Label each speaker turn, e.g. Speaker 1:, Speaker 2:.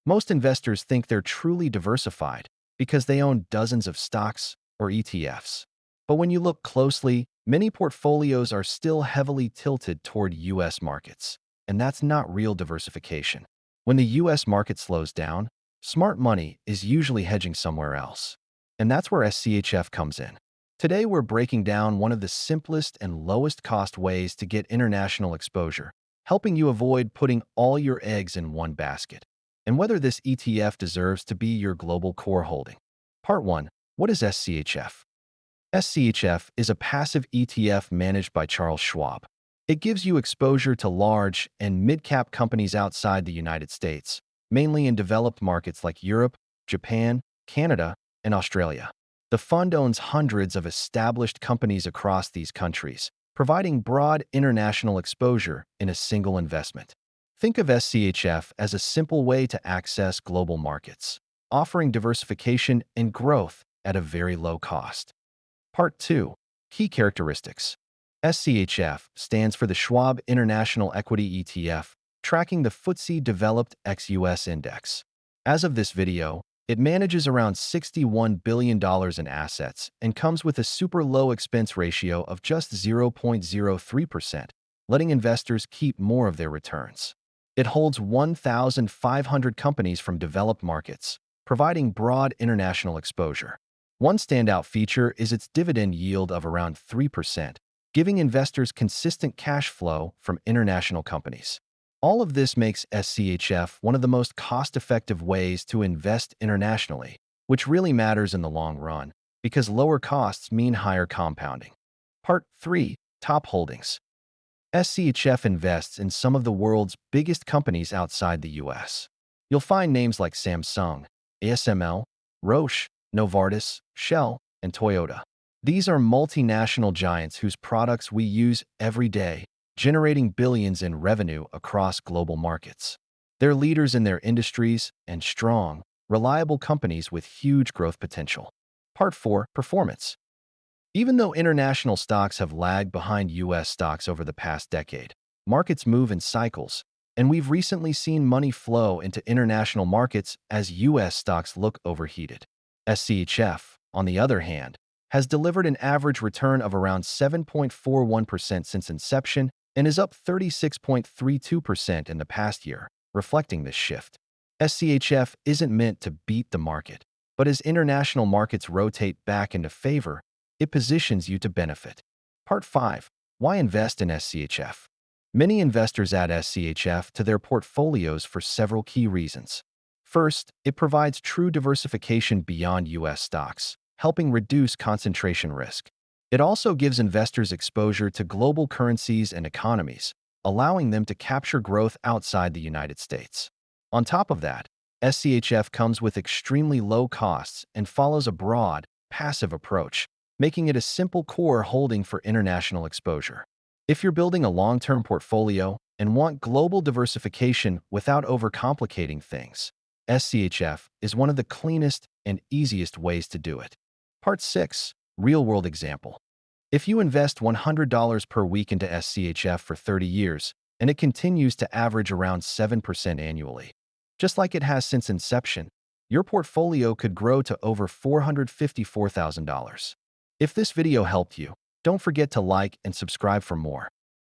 Speaker 1: Most investors think they're truly diversified because they own dozens of stocks or ETFs. But when you look closely, many portfolios are still heavily tilted toward U.S. markets, and that's not real diversification. When the U.S. market slows down, smart money is usually hedging somewhere else. And that's where SCHF comes in. Today, we're breaking down one of the simplest and lowest cost ways to get international exposure, helping you avoid putting all your eggs in one basket, and whether this ETF deserves to be your global core holding. Part 1. What is SCHF? SCHF is a passive ETF managed by Charles Schwab. It gives you exposure to large and mid-cap companies outside the United States, mainly in developed markets like Europe, Japan, Canada, and Australia. The fund owns hundreds of established companies across these countries, providing broad international exposure in a single investment. Think of SCHF as a simple way to access global markets, offering diversification and growth at a very low cost. Part 2. Key characteristics. SCHF stands for the Schwab International Equity ETF, tracking the FTSE Developed ex-US index. As of this video, it manages around $61 billion in assets and comes with a super low expense ratio of just 0.03%, letting investors keep more of their returns. It holds 1,500 companies from developed markets, providing broad international exposure. One standout feature is its dividend yield of around 3%, giving investors consistent cash flow from international companies. All of this makes SCHF one of the most cost-effective ways to invest internationally, which really matters in the long run because lower costs mean higher compounding. Part 3. Top holdings. SCHF invests in some of the world's biggest companies outside the US. You'll find names like Samsung, ASML, Roche, Novartis, Shell, and Toyota. These are multinational giants whose products we use every day, generating billions in revenue across global markets. They're leaders in their industries and strong, reliable companies with huge growth potential. Part 4. Performance. Even though international stocks have lagged behind U.S. stocks over the past decade, markets move in cycles, and we've recently seen money flow into international markets as U.S. stocks look overheated. SCHF, on the other hand, has delivered an average return of around 7.41% since inception and is up 36.32% in the past year, reflecting this shift. SCHF isn't meant to beat the market, but as international markets rotate back into favor, it positions you to benefit. Part 5. Why invest in SCHF? Many investors add SCHF to their portfolios for several key reasons. First, it provides true diversification beyond U.S. stocks, helping reduce concentration risk. It also gives investors exposure to global currencies and economies, allowing them to capture growth outside the United States. On top of that, SCHF comes with extremely low costs and follows a broad, passive approach, making it a simple core holding for international exposure. If you're building a long-term portfolio and want global diversification without overcomplicating things, SCHF is one of the cleanest and easiest ways to do it. Part 6. Real-world example. If you invest $100 per week into SCHF for 30 years, and it continues to average around 7% annually, just like it has since inception, your portfolio could grow to over $454,000. If this video helped you, don't forget to like and subscribe for more.